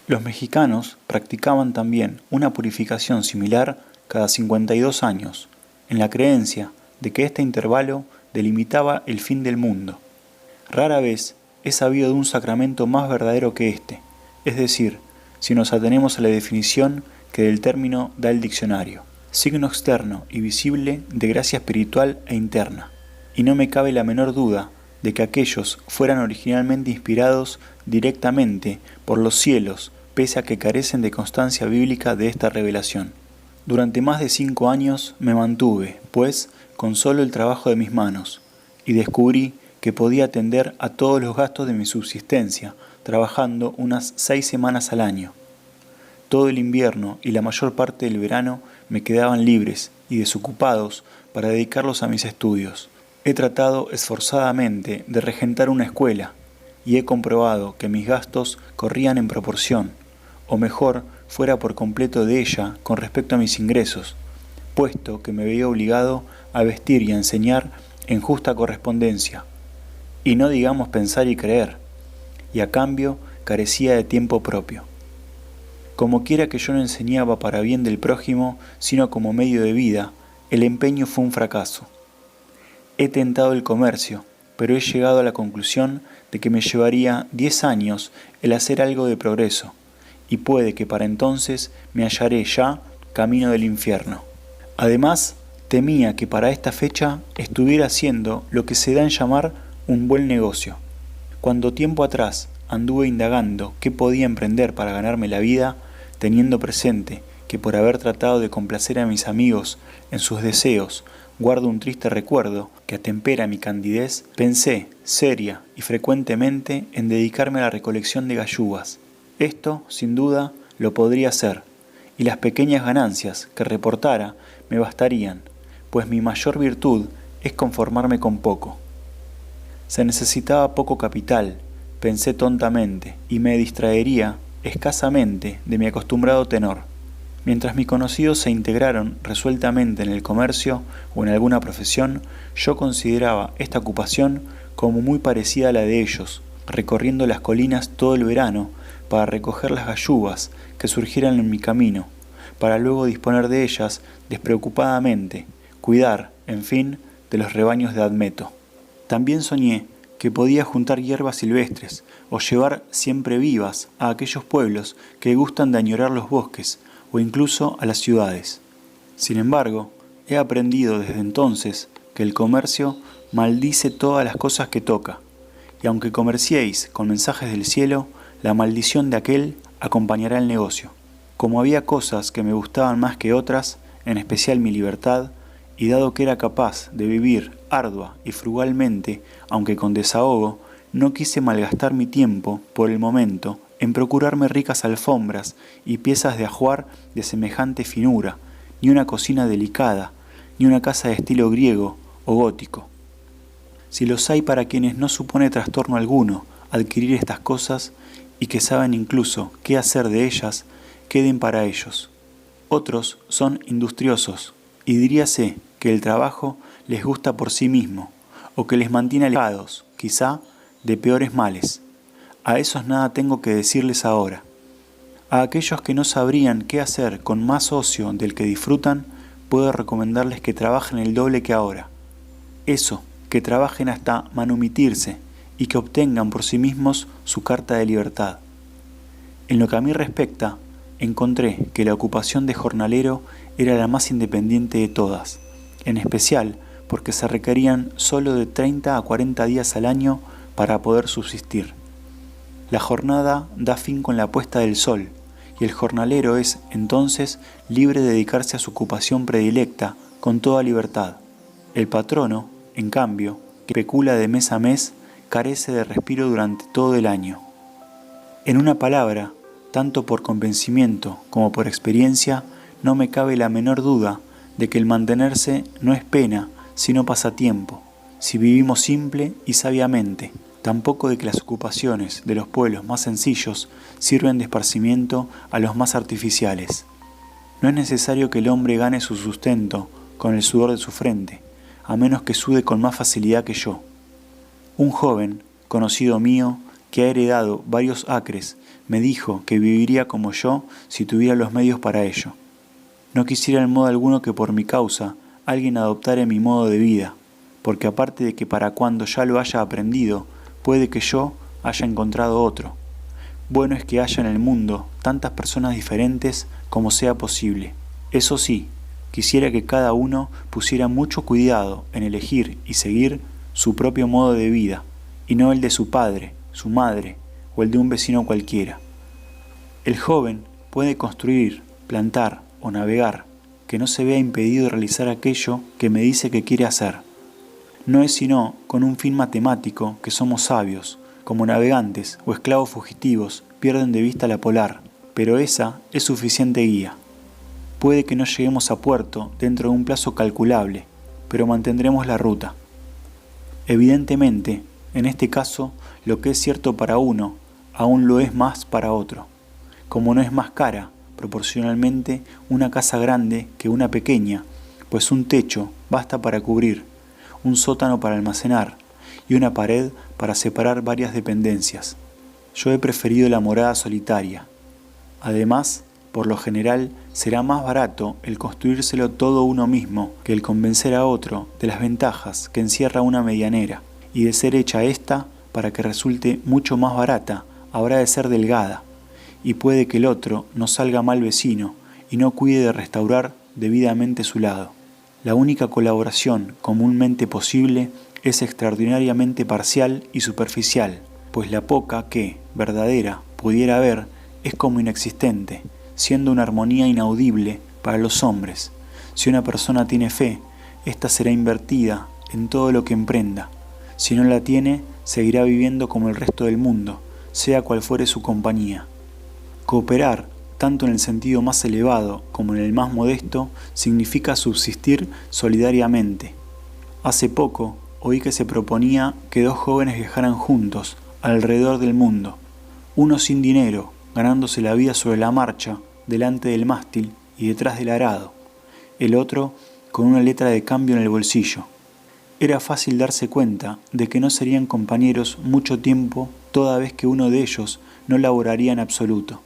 Los mexicanos practicaban también una purificación similar cada 52 años, en la creencia de que este intervalo delimitaba el fin del mundo. Rara vez he sabido de un sacramento más verdadero que este, es decir, si nos atenemos a la definición que del término da el diccionario: signo externo y visible de gracia espiritual e interna, y no me cabe la menor duda de que aquellos fueran originalmente inspirados directamente por los cielos, pese a que carecen de constancia bíblica de esta revelación. Durante más de 5 años me mantuve, pues, con solo el trabajo de mis manos, y descubrí que podía atender a todos los gastos de mi subsistencia, trabajando unas 6 semanas al año. Todo el invierno y la mayor parte del verano me quedaban libres y desocupados para dedicarlos a mis estudios. He tratado esforzadamente de regentar una escuela y he comprobado que mis gastos corrían en proporción, o mejor, fuera por completo de ella con respecto a mis ingresos, puesto que me veía obligado a vestir y a enseñar en justa correspondencia, y no digamos pensar y creer, y a cambio carecía de tiempo propio. Como quiera que yo no enseñaba para bien del prójimo, sino como medio de vida, el empeño fue un fracaso. He tentado el comercio, pero he llegado a la conclusión de que me llevaría 10 años el hacer algo de progreso, y puede que para entonces me hallaré ya camino del infierno. Además, temía que para esta fecha estuviera haciendo lo que se da en llamar un buen negocio. Cuando tiempo atrás anduve indagando qué podía emprender para ganarme la vida, teniendo presente que por haber tratado de complacer a mis amigos en sus deseos guardo un triste recuerdo que atempera mi candidez, pensé, seria y frecuentemente, en dedicarme a la recolección de galluvas. Esto, sin duda, lo podría hacer, y las pequeñas ganancias que reportara me bastarían, pues mi mayor virtud es conformarme con poco. Se necesitaba poco capital, pensé tontamente, y me distraería escasamente de mi acostumbrado tenor. Mientras mis conocidos se integraron resueltamente en el comercio o en alguna profesión, yo consideraba esta ocupación como muy parecida a la de ellos, recorriendo las colinas todo el verano para recoger las galluvas que surgieran en mi camino, para luego disponer de ellas despreocupadamente, cuidar, en fin, de los rebaños de Admeto. También soñé que podía juntar hierbas silvestres o llevar siempre vivas a aquellos pueblos que gustan de añorar los bosques o incluso a las ciudades. Sin embargo, he aprendido desde entonces que el comercio maldice todas las cosas que toca, y aunque comerciéis con mensajes del cielo, la maldición de aquel acompañará el negocio. Como había cosas que me gustaban más que otras, en especial mi libertad, y dado que era capaz de vivir ardua y frugalmente, aunque con desahogo, no quise malgastar mi tiempo, por el momento, en procurarme ricas alfombras y piezas de ajuar de semejante finura, ni una cocina delicada, ni una casa de estilo griego o gótico. Si los hay para quienes no supone trastorno alguno adquirir estas cosas y que saben incluso qué hacer de ellas, queden para ellos. Otros son industriosos, y diríase que el trabajo les gusta por sí mismo, o que les mantiene alejados, quizá, de peores males. A esos nada tengo que decirles ahora. A aquellos que no sabrían qué hacer con más ocio del que disfrutan, puedo recomendarles que trabajen el doble que ahora. Eso, que trabajen hasta manumitirse y que obtengan por sí mismos su carta de libertad. En lo que a mí respecta, encontré que la ocupación de jornalero era la más independiente de todas, en especial porque se requerían solo de 30 a 40 días al año para poder subsistir. La jornada da fin con la puesta del sol, y el jornalero es, entonces, libre de dedicarse a su ocupación predilecta con toda libertad. El patrono, en cambio, que especula de mes a mes, carece de respiro durante todo el año. En una palabra, tanto por convencimiento como por experiencia, no me cabe la menor duda de que el mantenerse no es pena, sino pasatiempo, si vivimos simple y sabiamente, tampoco de que las ocupaciones de los pueblos más sencillos sirven de esparcimiento a los más artificiales. No es necesario que el hombre gane su sustento con el sudor de su frente, a menos que sude con más facilidad que yo. Un joven, conocido mío, que ha heredado varios acres, me dijo que viviría como yo si tuviera los medios para ello. No quisiera en modo alguno que por mi causa alguien adoptara mi modo de vida, porque aparte de que para cuando ya lo haya aprendido, puede que yo haya encontrado otro. Bueno es que haya en el mundo tantas personas diferentes como sea posible. Eso sí, quisiera que cada uno pusiera mucho cuidado en elegir y seguir su propio modo de vida, y no el de su padre, su madre o el de un vecino cualquiera. El joven puede construir, plantar o navegar, que no se vea impedido de realizar aquello que me dice que quiere hacer. No es sino con un fin matemático que somos sabios, como navegantes o esclavos fugitivos pierden de vista la polar, pero esa es suficiente guía. Puede que no lleguemos a puerto dentro de un plazo calculable, pero mantendremos la ruta. Evidentemente, en este caso, lo que es cierto para uno, aún lo es más para otro. Como no es más cara, proporcionalmente, una casa grande que una pequeña, pues un techo basta para cubrir, un sótano para almacenar y una pared para separar varias dependencias. Yo he preferido la morada solitaria. Además, por lo general, será más barato el construírselo todo uno mismo que el convencer a otro de las ventajas que encierra una medianera, y de ser hecha ésta, para que resulte mucho más barata, habrá de ser delgada, y puede que el otro no salga mal vecino y no cuide de restaurar debidamente su lado. La única colaboración comúnmente posible es extraordinariamente parcial y superficial, pues la poca que, verdadera, pudiera haber es como inexistente, siendo una armonía inaudible para los hombres. Si una persona tiene fe, ésta será invertida en todo lo que emprenda. Si no la tiene, seguirá viviendo como el resto del mundo, sea cual fuere su compañía. Cooperar, tanto en el sentido más elevado como en el más modesto, significa subsistir solidariamente. Hace poco oí que se proponía que dos jóvenes viajaran juntos alrededor del mundo, uno sin dinero, ganándose la vida sobre la marcha, delante del mástil y detrás del arado, el otro con una letra de cambio en el bolsillo. Era fácil darse cuenta de que no serían compañeros mucho tiempo, toda vez que uno de ellos no laboraría en absoluto.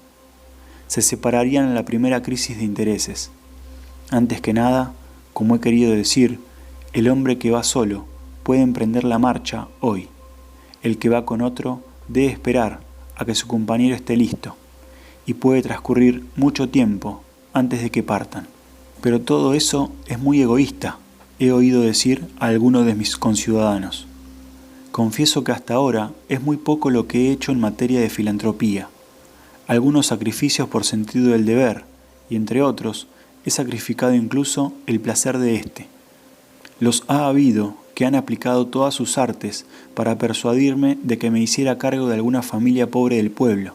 Se separarían en la primera crisis de intereses. Antes que nada, como he querido decir, el hombre que va solo puede emprender la marcha hoy. El que va con otro debe esperar a que su compañero esté listo, y puede transcurrir mucho tiempo antes de que partan. Pero todo eso es muy egoísta, he oído decir a algunos de mis conciudadanos. Confieso que hasta ahora es muy poco lo que he hecho en materia de filantropía. Algunos sacrificios por sentido del deber, y entre otros, he sacrificado incluso el placer de éste. Los ha habido que han aplicado todas sus artes para persuadirme de que me hiciera cargo de alguna familia pobre del pueblo.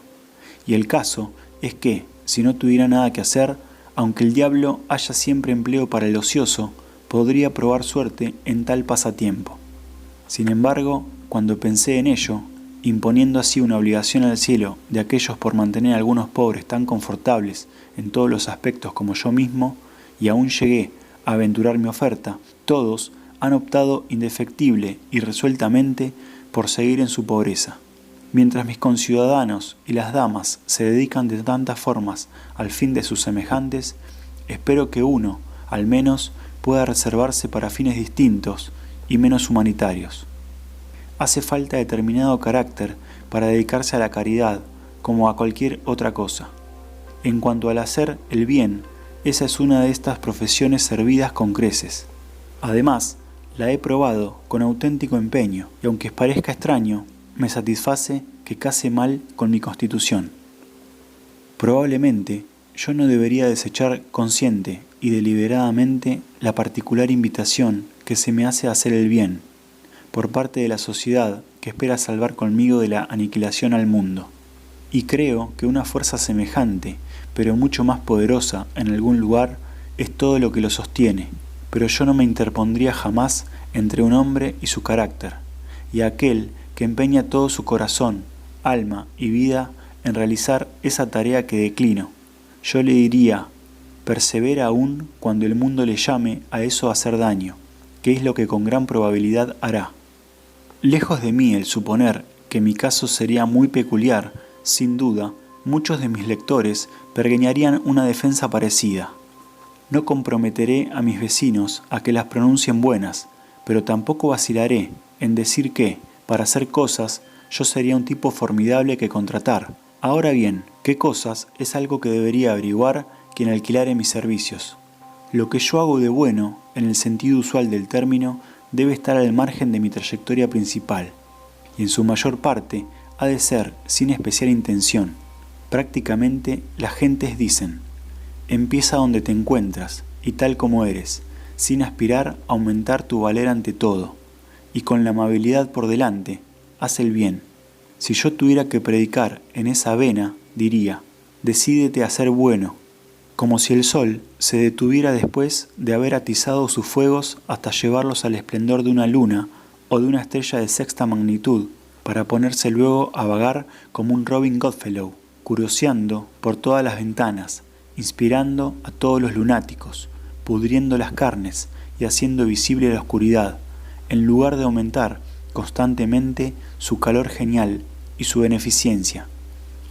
Y el caso es que, si no tuviera nada que hacer, aunque el diablo haya siempre empleo para el ocioso, podría probar suerte en tal pasatiempo. Sin embargo, cuando pensé en ello, imponiendo así una obligación al cielo de aquellos por mantener a algunos pobres tan confortables en todos los aspectos como yo mismo, y aún llegué a aventurar mi oferta, todos han optado indefectible y resueltamente por seguir en su pobreza. Mientras mis conciudadanos y las damas se dedican de tantas formas al fin de sus semejantes, espero que uno, al menos, pueda reservarse para fines distintos y menos humanitarios. Hace falta determinado carácter para dedicarse a la caridad como a cualquier otra cosa. En cuanto al hacer el bien, esa es una de estas profesiones servidas con creces. Además, la he probado con auténtico empeño y aunque parezca extraño, me satisface que case mal con mi constitución. Probablemente yo no debería desechar consciente y deliberadamente la particular invitación que se me hace a hacer el bien, por parte de la sociedad que espera salvar conmigo de la aniquilación al mundo. Y creo que una fuerza semejante, pero mucho más poderosa en algún lugar, es todo lo que lo sostiene, pero yo no me interpondría jamás entre un hombre y su carácter, y aquel que empeña todo su corazón, alma y vida en realizar esa tarea que declino. Yo le diría, persevera aún cuando el mundo le llame a eso a hacer daño, que es lo que con gran probabilidad hará. Lejos de mí el suponer que mi caso sería muy peculiar, sin duda, muchos de mis lectores pergeñarían una defensa parecida. No comprometeré a mis vecinos a que las pronuncien buenas, pero tampoco vacilaré en decir que, para hacer cosas, yo sería un tipo formidable que contratar. Ahora bien, ¿qué cosas es algo que debería averiguar quien alquilare mis servicios? Lo que yo hago de bueno, en el sentido usual del término, debe estar al margen de mi trayectoria principal, y en su mayor parte ha de ser sin especial intención. Prácticamente las gentes dicen: empieza donde te encuentras y tal como eres, sin aspirar a aumentar tu valer ante todo, y con la amabilidad por delante, haz el bien. Si yo tuviera que predicar en esa vena, diría: decídete a ser bueno, como si el sol se detuviera después de haber atizado sus fuegos hasta llevarlos al esplendor de una luna o de una estrella de sexta magnitud, para ponerse luego a vagar como un Robin Goodfellow, curioseando por todas las ventanas, inspirando a todos los lunáticos, pudriendo las carnes y haciendo visible la oscuridad, en lugar de aumentar constantemente su calor genial y su beneficencia,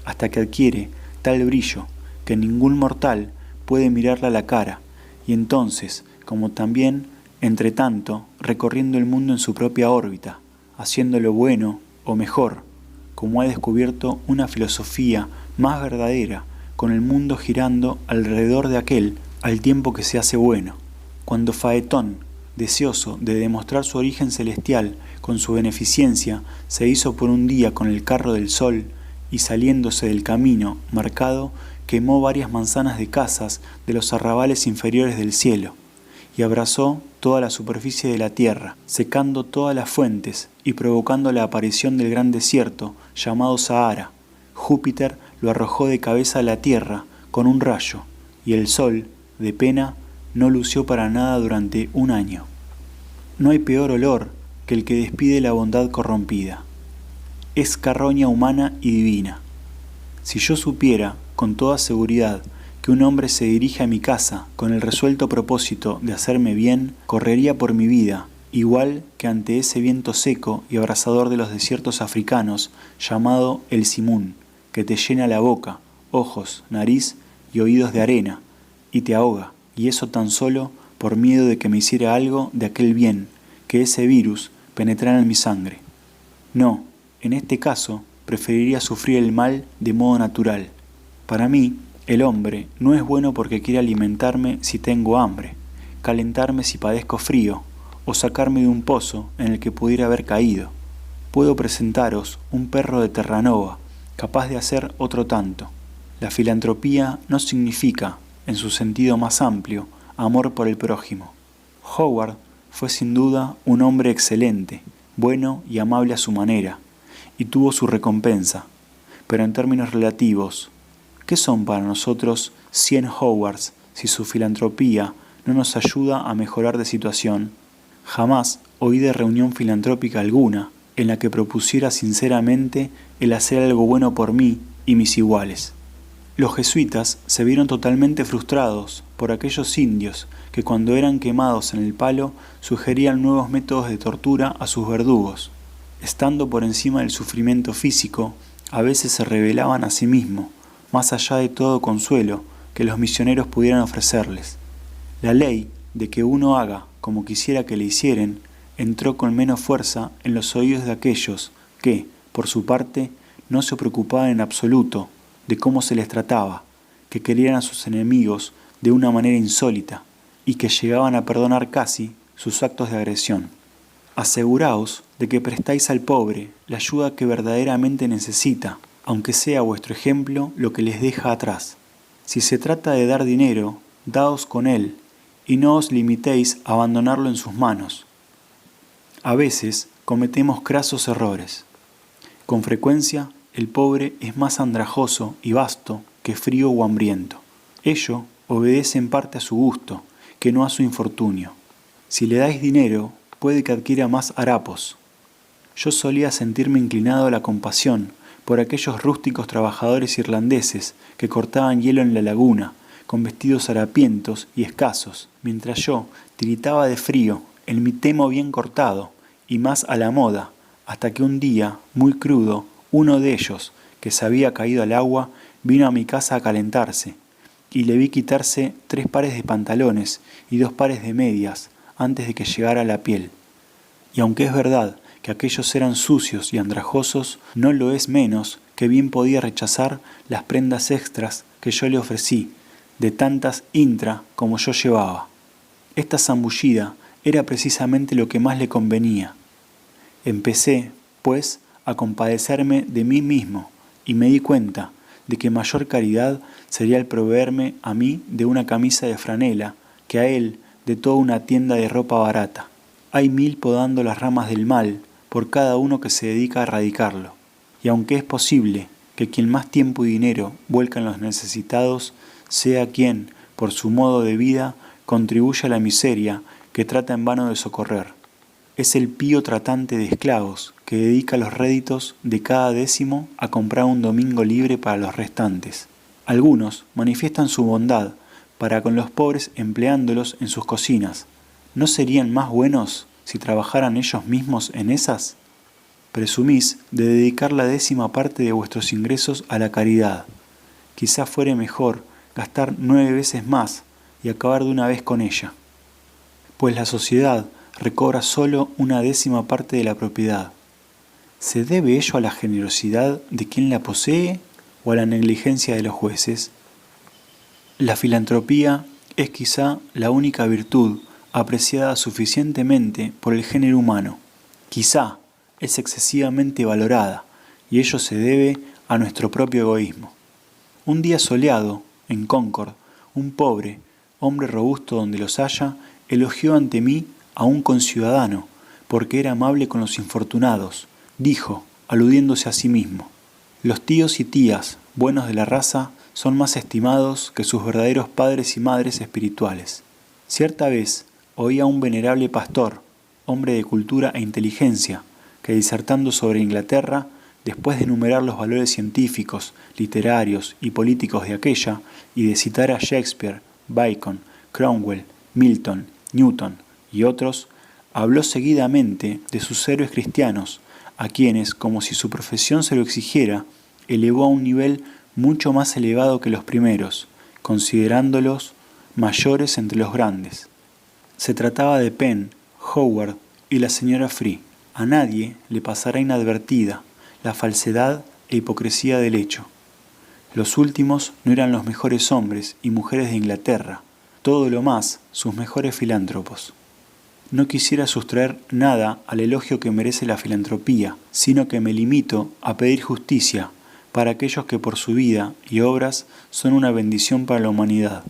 hasta que adquiere tal brillo que ningún mortal puede mirarla a la cara, y entonces, como también, entre tanto, recorriendo el mundo en su propia órbita, haciéndolo bueno o mejor, como ha descubierto una filosofía más verdadera, con el mundo girando alrededor de aquel al tiempo que se hace bueno. Cuando Faetón, deseoso de demostrar su origen celestial con su beneficencia, se hizo por un día con el carro del sol, y saliéndose del camino marcado, quemó varias manzanas de casas de los arrabales inferiores del cielo, y abrazó toda la superficie de la tierra, secando todas las fuentes y provocando la aparición del gran desierto llamado Sahara. Júpiter lo arrojó de cabeza a la tierra con un rayo, y el sol, de pena, no lució para nada durante un año. No hay peor olor que el que despide la bondad corrompida. Es carroña humana y divina. Si yo supiera con toda seguridad que un hombre se dirige a mi casa con el resuelto propósito de hacerme bien, correría por mi vida, igual que ante ese viento seco y abrasador de los desiertos africanos, llamado el simún, que te llena la boca, ojos, nariz y oídos de arena, y te ahoga, y eso tan solo por miedo de que me hiciera algo de aquel bien, que ese virus penetrara en mi sangre. No, en este caso preferiría sufrir el mal de modo natural. Para mí, el hombre no es bueno porque quiere alimentarme si tengo hambre, calentarme si padezco frío, o sacarme de un pozo en el que pudiera haber caído. Puedo presentaros un perro de Terranova, capaz de hacer otro tanto. La filantropía no significa, en su sentido más amplio, amor por el prójimo. Howard fue sin duda un hombre excelente, bueno y amable a su manera, y tuvo su recompensa, pero en términos relativos, ¿qué son para nosotros 100 Howards si su filantropía no nos ayuda a mejorar de situación? Jamás oí de reunión filantrópica alguna en la que propusiera sinceramente el hacer algo bueno por mí y mis iguales. Los jesuitas se vieron totalmente frustrados por aquellos indios que cuando eran quemados en el palo sugerían nuevos métodos de tortura a sus verdugos. Estando por encima del sufrimiento físico, a veces se revelaban a sí mismos, más allá de todo consuelo que los misioneros pudieran ofrecerles. La ley de que uno haga como quisiera que le hicieren entró con menos fuerza en los oídos de aquellos que, por su parte, no se preocupaban en absoluto de cómo se les trataba, que querían a sus enemigos de una manera insólita y que llegaban a perdonar casi sus actos de agresión. Aseguraos de que prestáis al pobre la ayuda que verdaderamente necesita, aunque sea vuestro ejemplo lo que les deja atrás. Si se trata de dar dinero, daos con él, y no os limitéis a abandonarlo en sus manos. A veces cometemos crasos errores. Con frecuencia, el pobre es más andrajoso y vasto que frío o hambriento. Ello obedece en parte a su gusto, que no a su infortunio. Si le dais dinero, puede que adquiera más harapos. Yo solía sentirme inclinado a la compasión por aquellos rústicos trabajadores irlandeses que cortaban hielo en la laguna, con vestidos harapientos y escasos, mientras yo tiritaba de frío en mi temo bien cortado, y más a la moda, hasta que un día, muy crudo, uno de ellos, que se había caído al agua, vino a mi casa a calentarse, y le vi quitarse 3 pares de pantalones y 2 pares de medias antes de que llegara a la piel. Y aunque es verdad que aquellos eran sucios y andrajosos, no lo es menos que bien podía rechazar las prendas extras que yo le ofrecí, de tantas intra como yo llevaba. Esta zambullida era precisamente lo que más le convenía. Empecé, pues, a compadecerme de mí mismo, y me di cuenta de que mayor caridad sería el proveerme a mí de una camisa de franela que a él de toda una tienda de ropa barata. Hay 1000 podando las ramas del mal por cada uno que se dedica a erradicarlo. Y aunque es posible que quien más tiempo y dinero vuelca en los necesitados sea quien, por su modo de vida, contribuye a la miseria que trata en vano de socorrer. Es el pío tratante de esclavos que dedica los réditos de cada décimo a comprar un domingo libre para los restantes. Algunos manifiestan su bondad para con los pobres empleándolos en sus cocinas. ¿No serían más buenos si trabajaran ellos mismos en esas? Presumís de dedicar la 10ª parte de vuestros ingresos a la caridad. Quizá fuere mejor gastar 9 veces más y acabar de una vez con ella. Pues la sociedad recobra solo una 10ª parte de la propiedad. ¿Se debe ello a la generosidad de quien la posee o a la negligencia de los jueces? La filantropía es quizá la única virtud apreciada suficientemente por el género humano. Quizá es excesivamente valorada, y ello se debe a nuestro propio egoísmo. Un día soleado, en Concord, un pobre, hombre robusto donde los haya, elogió ante mí a un conciudadano, porque era amable con los infortunados. Dijo, aludiéndose a sí mismo: los tíos y tías, buenos de la raza, son más estimados que sus verdaderos padres y madres espirituales. Cierta vez oí a un venerable pastor, hombre de cultura e inteligencia, que disertando sobre Inglaterra, después de enumerar los valores científicos, literarios y políticos de aquella, y de citar a Shakespeare, Bacon, Cromwell, Milton, Newton y otros, habló seguidamente de sus héroes cristianos, a quienes, como si su profesión se lo exigiera, elevó a un nivel mucho más elevado que los primeros, considerándolos mayores entre los grandes. Se trataba de Penn, Howard y la señora Free. A nadie le pasará inadvertida la falsedad e hipocresía del hecho. Los últimos no eran los mejores hombres y mujeres de Inglaterra, todo lo más sus mejores filántropos. No quisiera sustraer nada al elogio que merece la filantropía, sino que me limito a pedir justicia para aquellos que por su vida y obras son una bendición para la humanidad.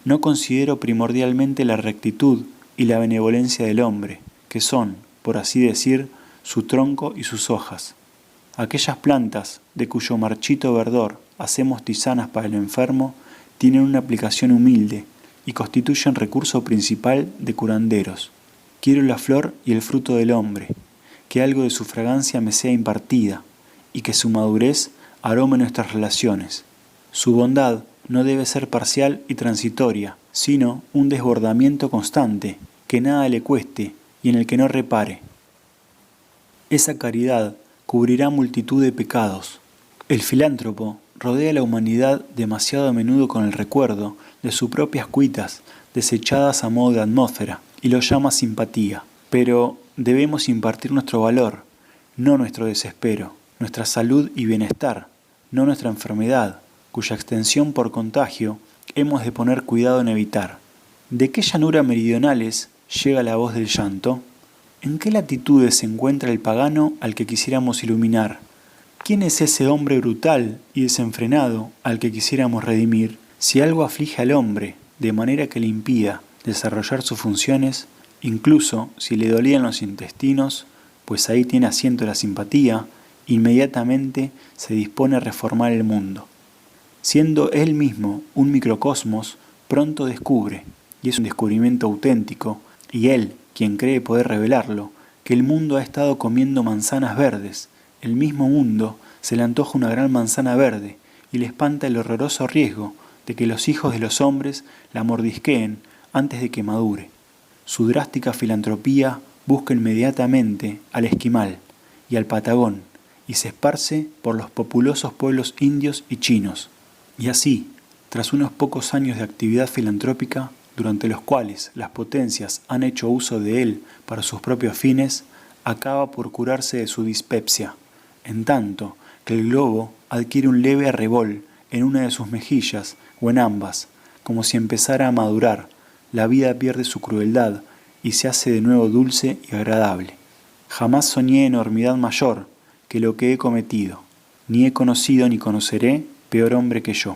No considero primordialmente la rectitud y la benevolencia del hombre, que son, por así decir, su tronco y sus hojas. Aquellas plantas de cuyo marchito verdor hacemos tisanas para el enfermo tienen una aplicación humilde y constituyen recurso principal de curanderos. Quiero la flor y el fruto del hombre, que algo de su fragancia me sea impartida y que su madurez arome nuestras relaciones. Su bondad no debe ser parcial y transitoria, sino un desbordamiento constante, que nada le cueste y en el que no repare. Esa caridad cubrirá multitud de pecados. El filántropo rodea a la humanidad demasiado a menudo con el recuerdo de sus propias cuitas desechadas a modo de atmósfera y lo llama simpatía. Pero debemos impartir nuestro valor, no nuestro desespero, nuestra salud y bienestar, no nuestra enfermedad, cuya extensión por contagio hemos de poner cuidado en evitar. ¿De qué llanura meridionales llega la voz del llanto? ¿En qué latitudes se encuentra el pagano al que quisiéramos iluminar? ¿Quién es ese hombre brutal y desenfrenado al que quisiéramos redimir? Si algo aflige al hombre, de manera que le impida desarrollar sus funciones, incluso si le dolían los intestinos, pues ahí tiene asiento la simpatía, inmediatamente se dispone a reformar el mundo. Siendo él mismo un microcosmos, pronto descubre, y es un descubrimiento auténtico, y él, quien cree poder revelarlo, que el mundo ha estado comiendo manzanas verdes. El mismo mundo se le antoja una gran manzana verde y le espanta el horroroso riesgo de que los hijos de los hombres la mordisqueen antes de que madure. Su drástica filantropía busca inmediatamente al esquimal, y al Patagón, y se esparce por los populosos pueblos indios y chinos. Y así, tras unos pocos años de actividad filantrópica, durante los cuales las potencias han hecho uso de él para sus propios fines, acaba por curarse de su dispepsia, en tanto que el globo adquiere un leve arrebol en una de sus mejillas o en ambas, como si empezara a madurar, la vida pierde su crueldad y se hace de nuevo dulce y agradable. Jamás soñé enormidad mayor que lo que he cometido, ni he conocido ni conoceré peor hombre que yo.